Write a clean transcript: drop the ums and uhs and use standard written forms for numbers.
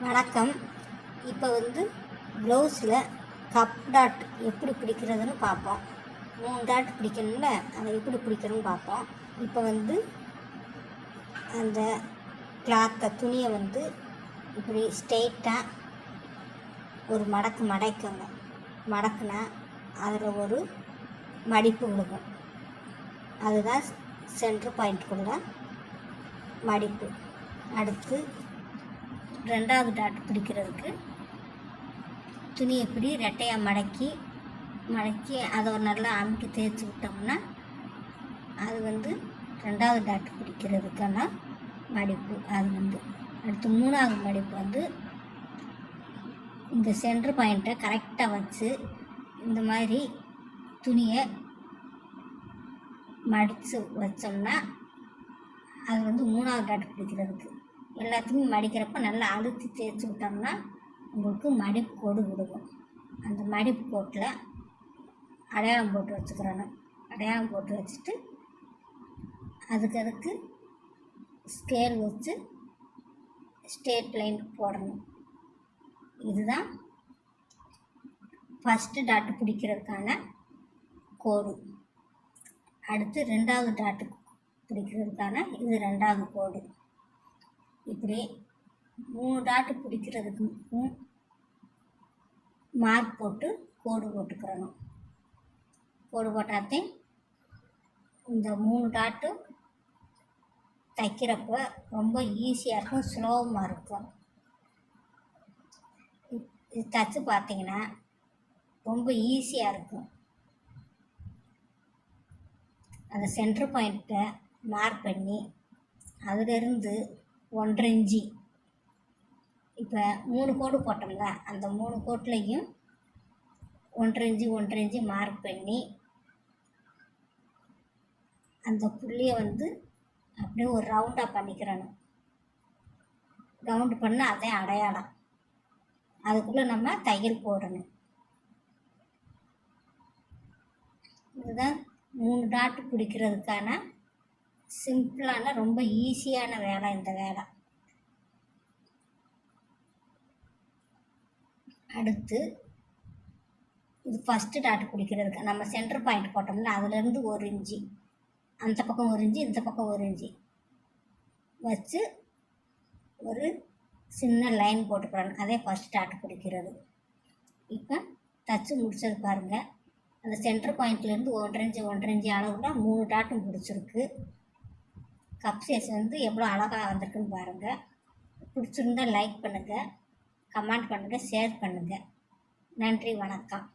வணக்கம். இப்போ ப்ளவுஸில் கப் டாட் எப்படி பிடிக்கிறதுன்னு பார்ப்போம். 3 டாட் பிடிக்கணும்ல, அதை எப்படி பிடிக்கணும்னு பார்ப்போம். இப்போ அந்த கிளாத்தை துணியை இப்படி ஸ்ட்ரெயிட்டாக ஒரு மடக்குங்க. மடக்குனா அதில் ஒரு மடிப்பு விடுவோம். அதுதான் சென்டர் பாயிண்ட்டுக்குள்ள மடிப்பு. அடுத்து 2வது டாட் பிடிக்கிறதுக்கு துணி எப்படி ரெட்டையாக மடக்கி அதை ஒரு நல்லா அமுக்கி தேய்ச்சி விட்டோம்னா அது 2வது டாட் பிடிக்கிறதுக்கான மடிப்பு. அது அடுத்து 3வது மடிப்பு இந்த சென்டர் பாயிண்ட்டை கரெக்டாக வச்சு இந்த மாதிரி துணியை மடித்து வச்சோம்னா அது 3வது டாட் பிடிக்கிறதுக்கு. எல்லாத்தையுமே மடிக்கிறப்ப நல்லா அழுத்தி தேய்ச்சி விட்டோம்னா உங்களுக்கு மடிப்பு கோடு விடுவோம். அந்த மடிப்பு கோட்டில் அடையாளம் போட்டு வச்சுக்கிறணும். அடையாளம் போட்டு வச்சுட்டு அதுக்கு ஸ்கேல் வச்சு ஸ்ட்ரெயிட் லைன் போடணும். இதுதான் ஃபஸ்ட்டு டாட்டு பிடிக்கிறதுக்கான கோடு. அடுத்து 2வது டாட்டு பிடிக்கிறதுக்கான இது 2வது கோடு. இப்படி 3 டாட்டு பிடிக்கிறதுக்கும் மார்க் போட்டு கோடு போட்டுக்கிறணும். கோடு போட்டாத்தே இந்த 3 டாட்டு தைக்கிறப்ப ரொம்ப ஈஸியாக இருக்கும், ஸ்லோவமாக இருக்கும். இது தைச்சு பார்த்தீங்கன்னா ரொம்ப ஈஸியாக இருக்கும். அந்த சென்டர் பாயிண்ட்டை மார்க் பண்ணி அதிலிருந்து 1.5 இன்ச்சு, இப்போ 3 கோடு போட்டோம்ல, அந்த 3 கோட்லேயும் 1.5 இன்ச்சு மார்க் பண்ணி அந்த புள்ளியை அப்படியே ஒரு ரவுண்டாக பண்ணிக்கிறணும். ரவுண்டு பண்ணால் அதே அடையாளம். அதுக்குள்ளே நம்ம தையல் போடணும். இதுதான் 3 டாட்டு பிடிக்கிறதுக்கான சிம்பிளான ரொம்ப ஈஸியான வேலை. இந்த வேலை அடுத்து இது ஃபஸ்ட்டு டாட்டு பிடிக்கிறதுக்கு நம்ம சென்டர் பாயிண்ட் போட்டோம்னா அதுலேருந்து 1 இன்ச்சு, அந்த பக்கம் 1 இன்ச்சு, இந்த பக்கம் 1 இன்ச்சு வச்சு ஒரு சின்ன லைன் போட்டுக்கிறோம். அதே ஃபஸ்ட் டாட்டு பிடிக்கிறது. இப்போ தச்சு முடிச்சது பாருங்கள். அந்த சென்டர் பாயிண்ட்லேருந்து 1.5 இன்ச்சு அளவில் 3 டாட்டும் பிடிச்சிருக்கு. கப் சைஸ் எவ்வளோ அழகாக வந்திருக்குன்னு பாருங்கள். பிடிச்சிருந்தால் லைக் பண்ணுங்கள், கமெண்ட் பண்ணுங்கள், ஷேர் பண்ணுங்கள். நன்றி, வணக்கம்.